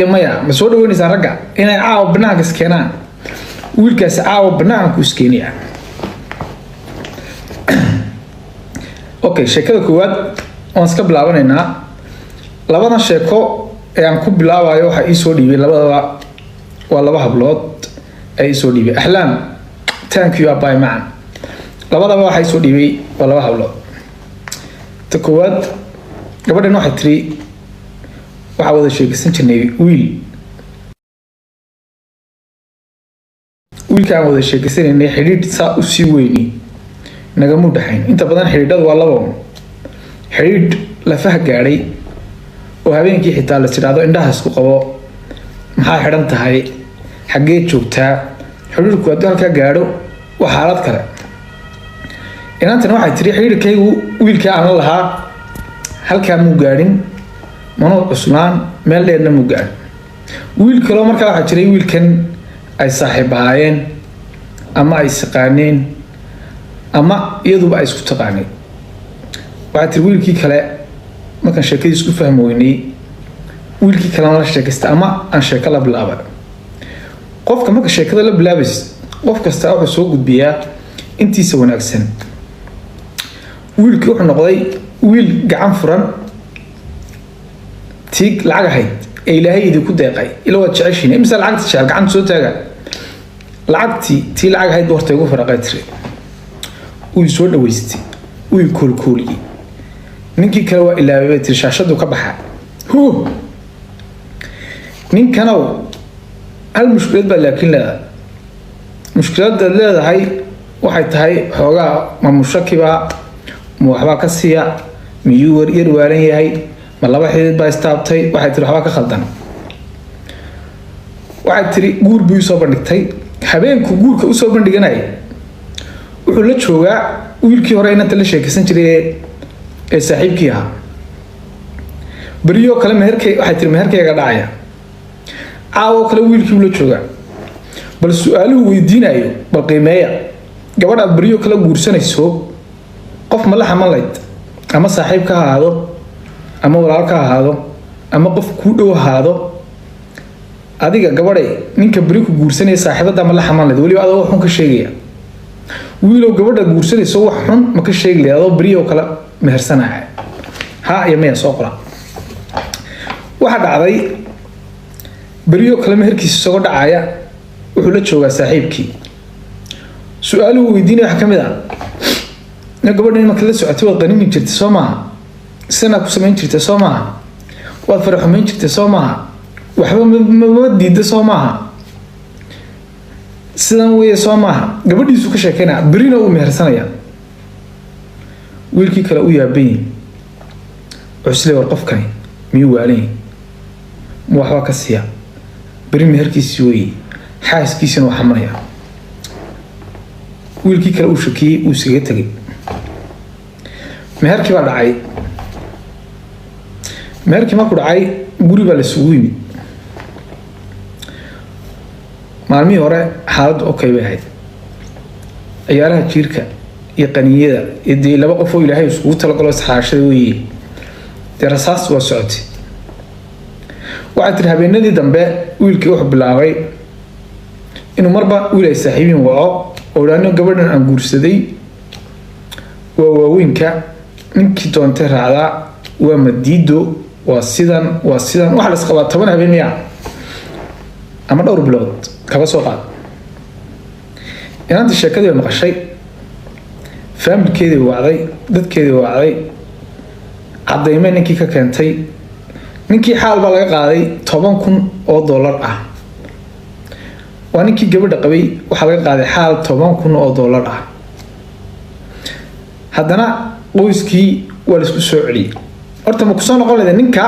maya ma soo dhaweynaysaa ragga inay caawa banaanka iskeenaan wiilkaas caawa banaanku iskeenaya okay sheekada koowaad waan iska bilaabanaynaa labadan sheeko ee aan ku bilaabayo waxa ii soo dhiibay labadaba waa laba hablood ay soo dhiibay Ahlan thank you abay man labadaba waxa ii soo dhiibay waa laba hablood ta koowaad gabadhan waxay tiri waxa wada sheegaysan jirnay wiilkaan wada sheegaysanay xiriir saa u sii weyni naga muddaxayn inta badan xiriiradu waa laba xiriir la fahgaaray oo habeenkii xitaa la tiraado indhaha isku qabo maxaa xiran tahay xagee joogtaa xiriirku haddii halka gaaro waa xaalad kale inantan waxay tiri xiriirkaygu wiilka aan lahaa halka muu gaarin mano cusmaan meel dheerna muu gaarin wiil kale markaa waxa jiray wiilkan ay saaxiib ahaayeen ama ay saqaaneen ama iyaduba ay isku taqaaneen waxa tiri wiilkii kale markaan sheekadii isku fahmi weynay wiilkii kale la sheekaysta ama aan sheeko la bilaabay qofka marka sheekada la bilaabays qof kasta wuxuu soo gudbiyaa intiisa wanaagsan wiilkii wuxuu noqday wiil gacan furan tiig lacag ahayd ee ilaahay idinku deeqay ila waa jeceshiin imisa lacagta jecel gacanta soo taaga lacagtii tii lacag ahayd warta ugu faraqay tiri uu soo dhaweystay uu koolkooliyay ninkii kale waa ilaabay tiri shaashadu ka baxa ninkana hal mushkilad baa laakiin mushkiladda leedahay waxay tahay xoogaa ma mushakiba ma waxba ka siiya miyuu yar waalan yahay ma laba xidid baa istaabtay waxay tiri waxba ka khaldan waxay tiri guur buu soo bandhigtay habeenku guurka u soo bandhiganay wuxuu la joogaa wiilkii hore inta la sheekaysan jiray ee saaxiibkii ahaa bariyo kale meherkay waxay tiri meherkayga dhacaya caawo kale wiilkii uu la joogaa bal su'aaluhu weydiinayo bal qiimeeya gabadha bariyo kale guursanayso qof ma la xamalayd ama saaxiib ka ahaado ama walaal ka ahaado ama qof ku dhow ahaado adiga gabadhay ninka bari ku guursanay saaxiibada ma la xamalayd waliba adoo xun ka sheegaya wiilow gabadha guursanayso wax xun ma ka sheegi leedo bariyo kale mehersanaya ha iyo meel soo qora waxa dhacday bariyo kale meherkiisa soo dhacaya wuxuu la joogaa saaxiibkii su'aaluhu weydiinay wax kamid ah gabadhan marka la socotay waa qanini jirtay Soomaa sana ku sameyn jirtay Soomaa waa faraxumeyn jirtay Soomaa waxba ma diiday Soomaa sidan weeye Soomaa gabadhiisu ka sheekeynaa barina uu mehersanaya wiilkii kale u yaabay cusle war qofkani miyuu waaleen ma waxba ka siiya bari meherkiisii weeye xaaskiisina waxa maraya wiilkii kale uu shakiyay uu isaga tagay meherkii baa dhacay meherkii markuu dhacay guri baa la isugu yimid maalmihii hore xaaladdu okay bay ahayd ciyaaraha jiirka iyo qaniyada iyo dee laba qof oo ilaahay iskugu talagalo isxaashada weeye dee rasaas waa socotay waxay tiri habeenadii dambe wiilkii wuxuu bilaabay inuu marba wiil ay saaxiibiin waco oo dhaano gabadhan aan guursaday waa waaweynka ninkii doontay raacdaa waa madiido waa sidan wax la isqabaa 10 habeen miya ama dhowr bilood kaba soo qaad inanta sheekadii maqashay familkeedii wacday dadkeedii wacday cadayme ninkii ka keentay ninkii xaal baa laga qaaday $10,000 ah waa ninkii gabadha qabay waxa laga qaaday xaal $10,000 ah haddana qoyskii waa la isku soo celiyay horta ma ku soo noqon leeyahay ninka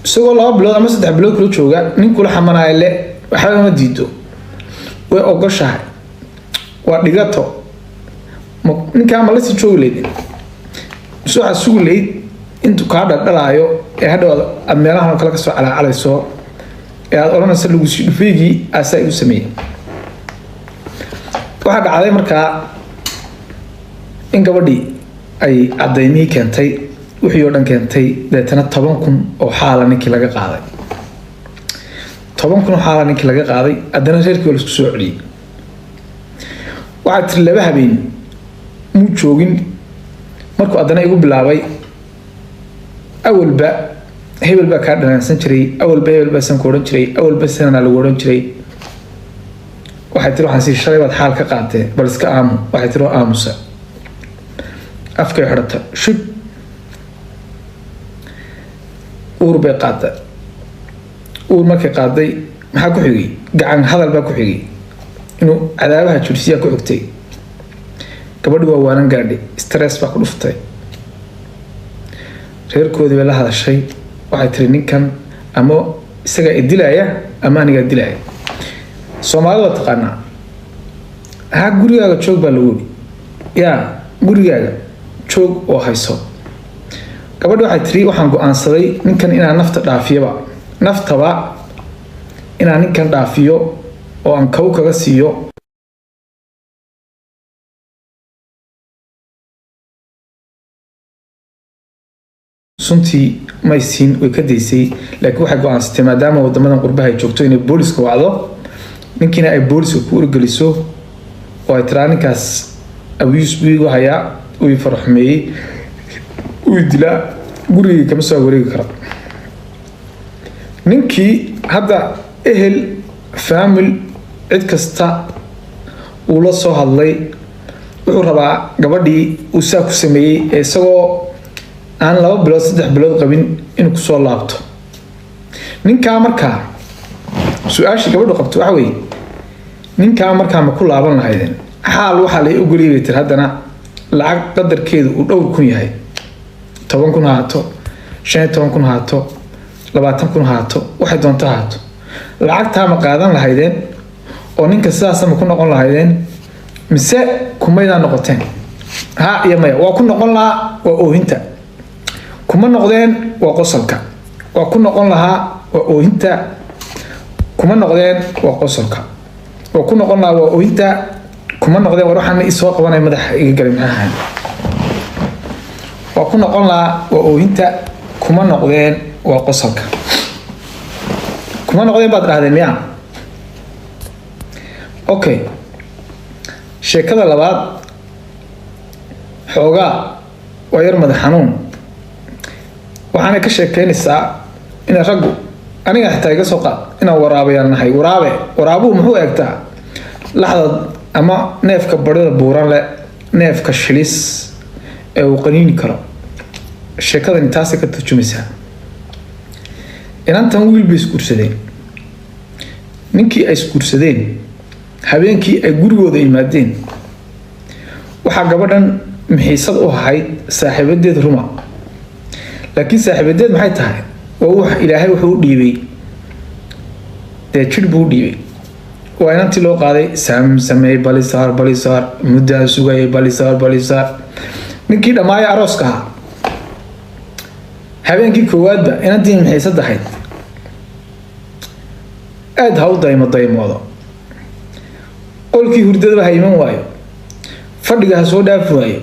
isagoo 2 bilood ama 3 bilood kala jooga ninku la xamanaayo le waxa ma diido way ogoshahay waa dhigato ninka ma la sii joogi leeyahay soo xasuug leeyahay intuu ka dhadhalaayo ee hadhow meelaha kale ka soo calaacalayso ee aad oranayso lagu sii dhufeygii asay u sameeyay waxa dhacday markaa in gabadhii ay cadaymii keentay wixii oo dhan keentay deetana 10,000 oo xaala ninkii laga qaaday 10 kun xaala ninkii laga qaaday haddana reerkii la isku soo celiyay waxaa tiri laba habeen muu joogin markuu haddana igu bilaabay awalba hebel baa kaa dhanaansan jiray awalba hebel baa san ku odhan jiray awalba sanana lagu odhan jiray waxay tiri waxaan sii shalay baad xaal ka qaatee bal iska aamu waxay tiri aamusa afkay xidhata shub uur bay qaaday uur markay qaaday maxaa ku xigay gacan hadal baa ku xigay inuu cadaabaha jursiyaa ku xigtay gabadhi waa waanan gaadhay stress baa ku dhuftay reerkoodii bay la hadashay waxay tiri ninkan ama isagaa idilaya ama anigaa dilaya Soomaalida waa taqaanaa ha gurigaaga joog baa lagu yidhi yaa gurigaaga joog oo hayso gabadhi waxay tiri waxaan go'aansaday ninkan inaan nafta dhaafiyaba naftaba inaan ninkan dhaafiyo oo aan kow kaga siiyo suntii maysiin way ka daysay laakiin waxay go'aansatay maadaama wadamadan qurbaha ay joogto inay booliska wacdo ninkiina ay booliska ku urgeliso oo ay tiraa ninkaas abuse buu hayaa uu farxumeeyay uu dilaa gurigii kama soo wareegi karo ninkii hadda ehel family cid kasta uu la soo hadlay wuxuu rabaa gabadhii uu saa ku sameeyay ee isagoo aan 2 bilood 3 bilood qabin inuu ku soo laabto ninka markaa su'aasha gabadhu qabto waxa weeye ninka markaa ma ku laaban lahaydeen xaal waxa la ogol yahay tir haddana lacag qadarkeedu uu dhowr kun yahay 10 kun haato 15 kun haato 20 kun haato waxay doonto haato lacagta ma qaadan lahaydeen oo ninka sidaas ma ku noqon lahaydeen mise kumayda noqoteen ha iyo maya waa ku noqon lahaa waa oohinta kuma noqdeen waa qosolka waa ku noqon lahaa waa oohinta kuma noqdeen waa qosolka waa ku noqon lahaa waa oohinta kuma noqdeen war waxaan isoo qabanay madaxa iga galay maxaa waa ku noqon lahaa waa oohinta kuma noqdeen waa qosolka kuma noqdeen baad dhahdeen miyaa okay sheekada labaad xoogaa waa yar madax xanuun waxaana ka sheekeynaysaa in raggu aniga xitaa iga soo qaad inaan waraabayaan nahay waraabuhu muxuu eegtaa laxda ama neefka barida buuran leh neefka shilis ee uu qaniini karo sheekadan intaasay ka turjumaysaa inantan wiil bay isguursadeen ninkii ay isguursadeen habeenkii ay gurigooda yimaadeen waxaa gabadhan mixiisad u ahayd saaxiibadeed ruma laakiin saaxiibadeed maxay tahay waa wax ilaahay wuxuu u dhiibay dee jir buu u dhiibay waa inantii loo qaaday samsamey balisaar muddaa sugayay balisaar ninkii dhammaaya arooska ahaa habeenkii koowaadba inantii mixiisad ahayd aad ha u daymoodo qolkii hurdadaba ha iman waayo fadhiga ha soo dhaafi waayo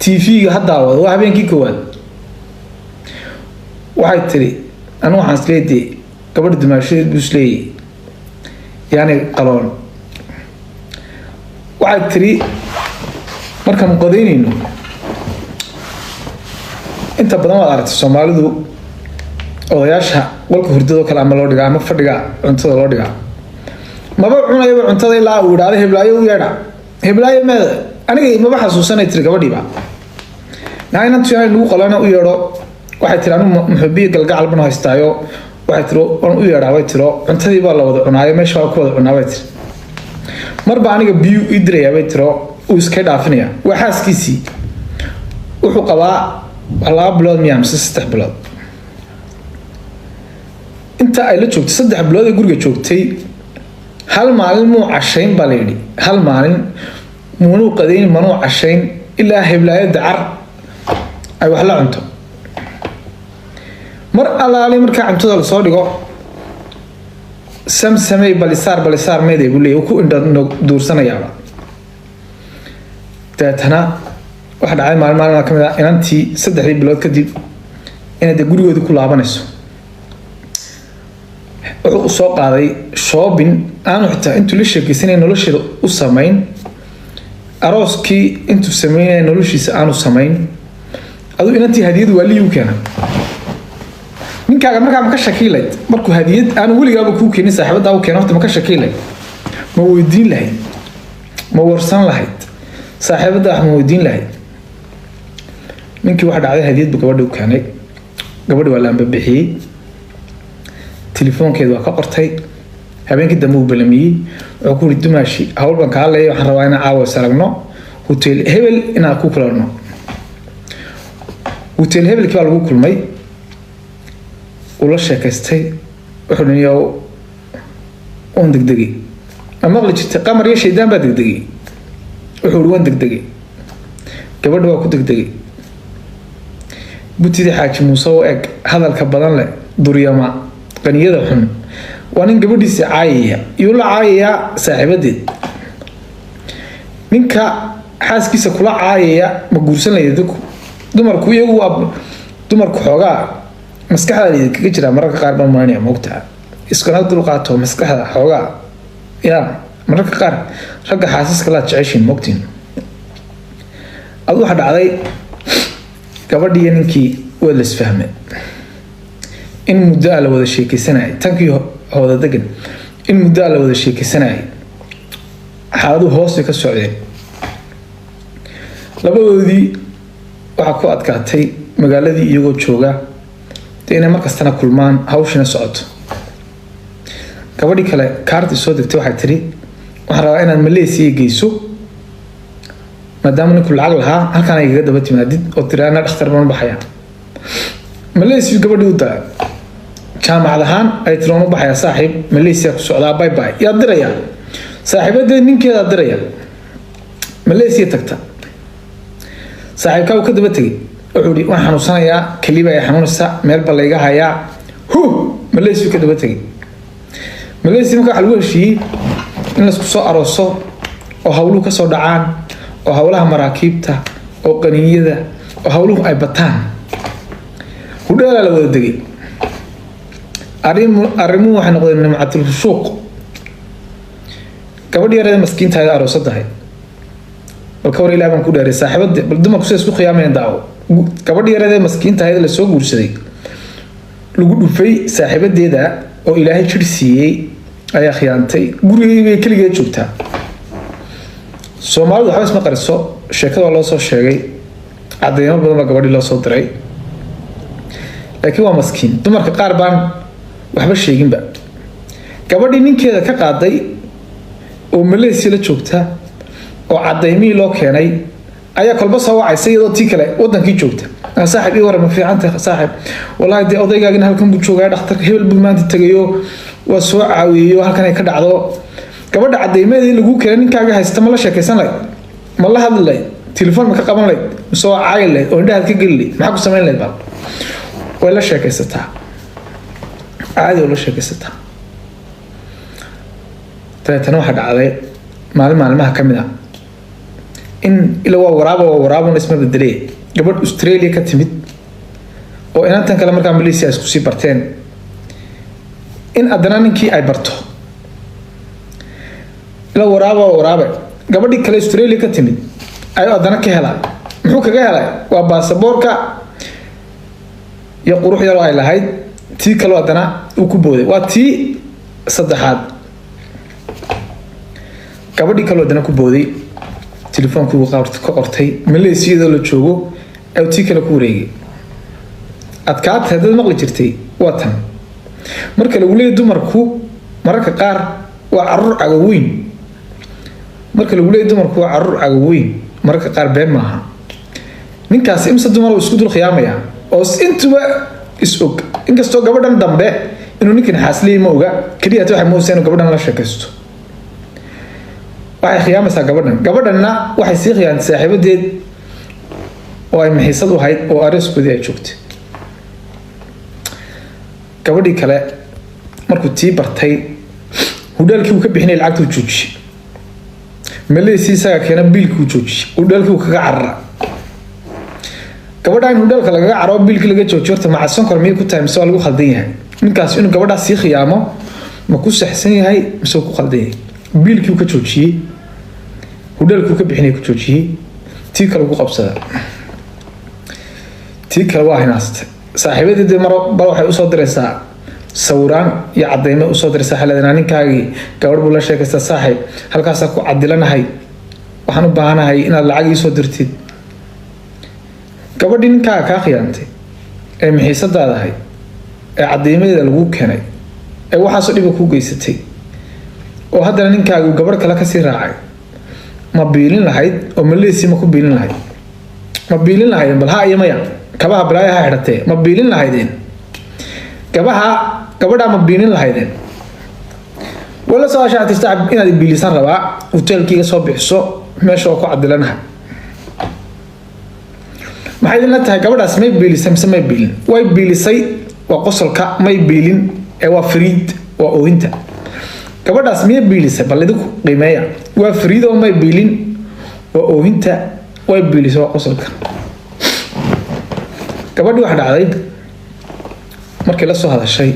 tv-ga ha daawado waa habeenkii koowaad waxay tiri anu waxaan isleeday gabadha dumaashadeed buu isleeyay yani qaloon waxay tiri markaan qodaynayno inta badan waad aragtay Soomaalidu odayaasha qolka hurdada kale ama loo dhigaa ama fadhiga cuntada loo dhigaa maba cunayo cuntada ilaa uu yiraahdo heblaayo u yeedha heblaayo ma aniga maba xasuusanay tiri gabadhiiba naayna tii ay lagu qalana u yeedho waxay tiri anu muxubiye galgacal baan haystaayo waxay tiri aan u yeedhaa way tiro cuntadii baa la wada cunaayo meesha ku wada cunaa way tiri marba aniga biyo idraya way tiro uu iska dhaafinaya waa xaaskiisii wuxuu qabaa 2 bilood miyaa mise 3 bilood inta ay la joogtay 3 bilood ee guriga joogtay hal maalin muu cashayn baa la yidhi hal maalin muunuu qadayn manuu cashayn ilaa heblaayo dacar ay wax la cunto mar alaali markaa cuntada la soo dhigo samsamey balisaar meeday buu leeyahay ku indha duursanayaaba deetana waxa dhacay maalmaha kamid ah inantii 3 bilood kadib inay gurigoodii ku laabanayso wuxuu soo qaaday shopping aan xitaa intuu la sheekaysanay nolosheeda u sameyn arooskii intuu sameeyay noloshiisa aanu sameyn adu inantii hadiyad wali u keenay ninkaaga markaa ma ka shakiilay markuu hadiyad aan waligaaba ku keenin saaxiibada uu keenay ma ka shakiilay ma weydiin lahayd ma warsan lahayd saaxiibada ma weydiin lahayd ninkii waxa dhacday hadiyad gabadha u keenay gabadha waa la bixiyay telefoonkeedu waa ka qortay habeenkii dambe uu balamiyay oo ku ridumaashi hawl baan ka hadlay waxaan rabaa inaan caawa saragno hotel hebel inaan ku kulano hotel hebel kii lagu kulmay ula sheekaystay wuxuu niyow on degdegay ama la jirtay qamar iyo shaydaan baa degdegay wuxuu waan degdegay gabadha waa ku degdegay butidi xaaji muuse oo eg hadalka badan leh duriyama qaniyada xun waa nin gabadhiisa caayaya iyo la caayaya saaxiibadeed ninka xaaskiisa kula caayaya ma guursan lahayd dumarku iyagu waa dumarku xoogaa maskaxda kaga jira mararka qaar baan maanaya moogtaa iskana dul qaato maskaxda xoogaa yaa mararka qaar ragga xaasaska la jeceshin moogtiin adu waxa dhacday gabadhii ninkii waa la isfahmay in muddo la wada sheekaysanay tankii hooda degan in muddo la wada sheekaysanay xaaladu hoos ka socdeen labadoodii waxa ku adkaatay magaaladii iyagoo jooga inay markastana kulmaan hawshina socoto gabadhii kale kaarti soo degtay waxay tiri waxaan rabaa inaad Malaysia geyso maadaama ninku lacag lahaa halkaan ay kaga daba timaadid oo tiraana dhakhtar baan baxaya Malaysia gabadhii u daa jaamacad ahaan ay tiroon u baxaya saaxiib Malaysia ku socdaa bye bye yaa diraya saaxiibadii ninkeeda diraya Malaysia tagta saaxiibka uu ka daba tagay wuxuu yiri waxaan xanuunsanayaa kaliba ay xanuunaysa meel bal iga hayaa Malaysia ka daba tagay Malaysia marka xal weeshii in la isku soo arooso oo hawluhu ka soo dhacaan oo hawlaha maraakiibta oo qaniyada oo hawluhu ay bataan hudheela la wada degay arrimu waxay noqdeen nimcatul suuq gabadhii yarada maskiinta ay aroosadahay bal ka war ilaahay baan ku dhaaray saaxiibada bal dumarku sida isku qiyaameen daawo gabadhii yarada maskiinta ay la soo guursaday lagu dhufay saaxiibadeeda oo ilaahay jir siiyay ayaa khiyaantay gurigeeda kaligeed joogtaa Soomaalidu waxa isma qariso sheekada loo soo sheegay cadeymo badan gabadhii loo soo diray laakiin waa maskiin dumarka qaar baan waxba sheegin ba gabadhii ninkeeda ka qaaday oo Malaysia la joogta oo cadeymii loo keenay ayaa kolba soo wacay iyadoo tii kale wadankii joogta saaxiib ii waran ma fiicanta saaxiib wallahi de odaygaagina halkan buu joogaa dhakhtarka hebel buu maanta tagayo waa soo caawiyo halkan ay ka dhacdo gabadha cadeymeedii lagu keenay ninkaaga haysta ma la sheekaysanay ma la hadlay telefoon ma ka qaban lay soo caayilay oo indhaha ka gelilay maxaa ku sameyn lay baa way la sheekaysataa caadi oo la sheekaysataa taatana waxa dhacday maalmaha kamid ah in ila waa waraabo isma bedelay gabadh Australia ka timid oo inantan kale markaa Malaysia isku sii barteen in adana ninkii ay barto ila waraabo gabadhii kale Australia ka timid ay adana ka helay muxuu kaga helay waa baasaboorka iyo qurux yar oo ay lahayd tii kale adana uu ku booday waa tii saddexaad gabadhii kale adana ku booday telefoonku ka qortay Malaysia la joogo ay tii kale ku wareegay adkaad hadda maqli jirtay watan marka lagu leeyahay dumarku mararka qaar waa carruur cagaweyn marka lagu leeyahay dumarku waa carruur cagaweyn mararka qaar been maaha ninkaas imsa dumar isku dul khiyaamaya oo intuba is-og inkastoo gabadhan dambe inuu ninkan xaasliyay ma oga kaliya waxay mooseen gabadhan la sheekaysto waxay khiyaamaysaa gabadhanna waxay sii khiyaantay saaxiibadeed oo ay maxisad u hayd oo areeskoodii ay joogtay gabadhii kale markuu tii bartay hudaalkii uu ka bixinay lacagta uu joojiyay Malaysia isaga keena biilkii uu joojiyay hudaalkii uu kaga carara gabadhan hudaalka laga caro biilkii laga joojiyo horta macsan kormiyay ku tahay mise waa lagu khaldan yahay ninkaas inuu gabadhaas sii khiyaamo ma ku saxsan yahay mise ku qaldan yahay biilkii ka joojiyay hudalkii ka bixinay ku joojiyay tii kale ugu qabsada tii kale waa hinaasta saaxiibadii mar waxay u soo diraysaa sawiraan iyo cadeymo u soo diraysaa xaladana ninkaagii gabadh buu la sheekaysta saaxiib halkaas ku cadilanahay waxaan u baahanahay inaad lacag ii soo dirtid gabadhii ninkaaga kaa khiyaantay ee mixiisadaada ahay ee cadeymadeeda lagu keenay ee waxaasoo dhiba ku geysatay oo haddana ninkaagu gabadh kale kasii raacay ma biilin lahayd oo maleesi ma ku biilin lahayd ma biilin lahaydeen bal ha iyo maya kabaha balaayo ha xidhatee ma biilin lahaydeen gabadha ma biilin lahaydeen wala soo shaactay saaxiib inaad biilisan rabaa hotelkiiga soo bixiso meesha oo ku cadilanahay maxay idin tahay gabadhaas may biilisay mise may biilin way biilisay waa qosolka may biilin ee waa fariid waa oohinta gabadhaas miyay biilisay bal idinku qiimeeya waa fariid oo may biilin waa oohinta way biilisay waa qosolka gabadhii wax dhacday markii la soo hadashay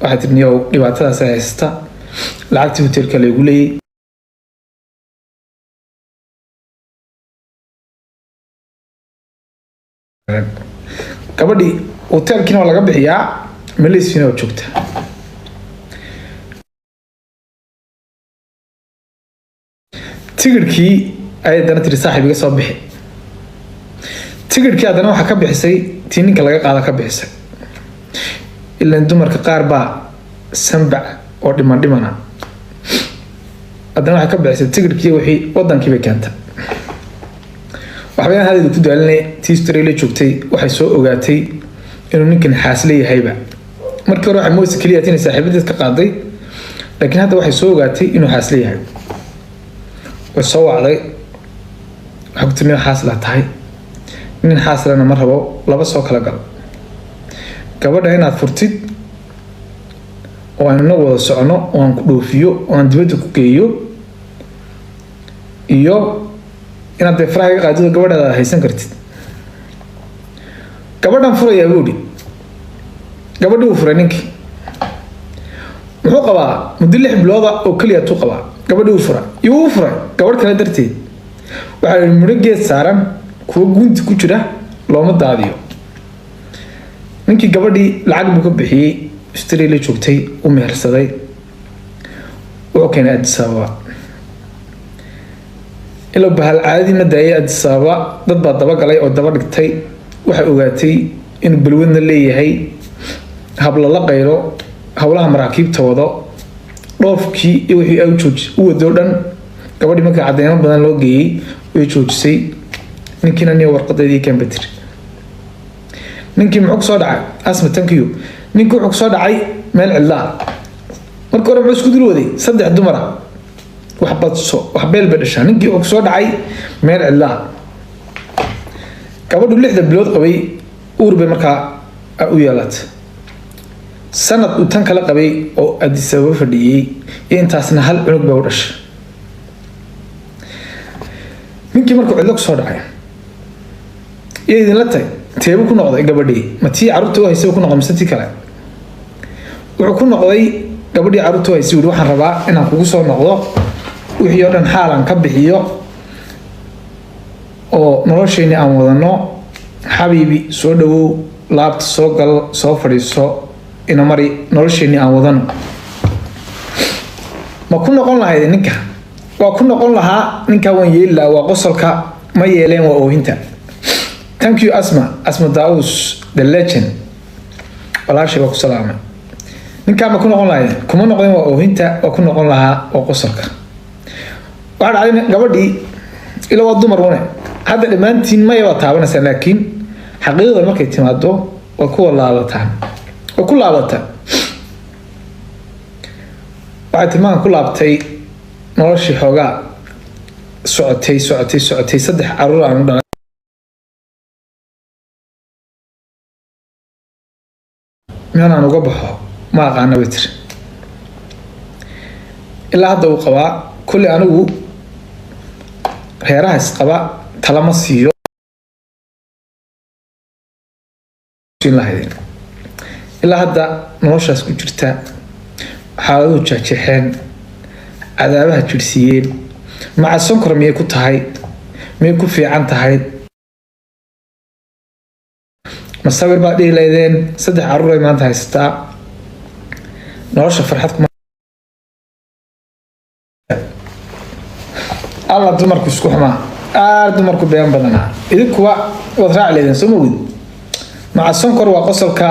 waxay tiri niyow dhibaatadaas ay haysta lacagtii hotelka lagu leeyay gabadhii hotelkiina waa laga bixiyaa maleesiina waa joogta tigirkii ayay dana tiri saaxiib iga soo bixi tigirkii haddana waxaa ka bixisay tii ninka laga qaada ka bixisay ilaan dumarka qaar baa sanbac oo dhimana haddana waxay ka bixisay tigirkii wixii wadankii bay keentay waxbayaan hadeedu ku daalinay tii Australia joogtay waxay soo ogaatay inuu ninkan xaas leeyahayba markii hore waxay moodaysa kaliya inay saaxiibadeed ka qaaday laakiin hadda waxay soo ogaatay inuu xaas leeyahay way soo wacday waxay ku tiri xaas la tahay nin xaas lana ma rabo laba soo kala gal gabadha inaad furtid oo aan wada socono oo aan ku dhoofiyo oo aan dibadda ku geeyo iyo inaad faraha qaadido gabadhaada haysan kartid gabadhan furaya buudi gabadhii uu furay ninkii muxuu qabaa muddo 6 bilood oo kaliya tuu qabaa gabadhii uu furay gabadh kale darteed waxa muddo saaran kuwa gunti ku jira looma daadiyo ninkii gabadhii lacag buu ka bixiyay Australia joogtay u mehersaday wuxuu keenay Addis Ababa ilo bahal caadi ma daayay Addis Ababa dad baa daba galay oo daba dhigtay waxay ogaatay in balwadna leeyahay habla la qayro hawlaha maraakiibta wado dhoofkii iyo wixii ay u wado dhan gabadhii markii cadeymo badan loo geeyay way joojisay ninkiina niyo warqadeedii kan betir ninkii muxuu soo dhacay asma tankiyo ninkii wuxuu soo dhacay meel cidla markii hore muxuu isku dilwaday 3 dumar wax beel badasha ninkii wuxuu soo dhacay meel cidla gabadhu 6 bilood qabay uur bay markaa u yeelatay sanad uu tan kala qabay oo Addis Ababa fadhiyay intaasna hal cunug baa u dhashay ninkii markuu cidlo soo dhacay idin la tay teebu ku noqday gabadhii ma tii carruurta u haysay ku noqon tii kale wuxuu ku noqday gabadhii carruurta u haysay waxaan rabaa inaan kugu soo noqdo wixii oo dhan xaalan ka bixiyo oo nolosheeni aan wadano xabiibi soo dhawow laabta soo gal soo fadhiiso ina mari nolosheeni aan wadano ma ku noqon lahayd ninka waa ku noqon lahaa ninka waan yeelaa waa qosolka ma yeeleen waa oohinta thank you asma daus the legend walaashay waa ku salaamay ninka ma ku noqon lahayd kuma noqdeen waa oohinta waa ku noqon lahaa waa qosolka waxa dhacday gabadhii ila waa dumar wane hadda dhamaantiin ma yaba taabanaysa laakiin xaqiiqada markay timaado waa ku laabataan waxay tilmaan ku laabtay noloshii xoogaa socotay 3 caruur aan u dhalay meelaan uga baxo ma aqaana bitir ilaa hadda uu qabaa kulli anigu reeraha isqaba talama siiyo ilaa hadda noloshaas ku jirta xaaladuu jeexjeexeen cadaabaha jirsiiyeen maca sonkor miyay ku tahay miyay ku fiican tahay masawir baa dhihi laydeen 3 caruur ay maanta haystaa nolosha farxad kuma alla dumarku isku xumaa dumarku been badanaa idinkuwa wad raac leedeen soo moogid maca sonkor waa qosolka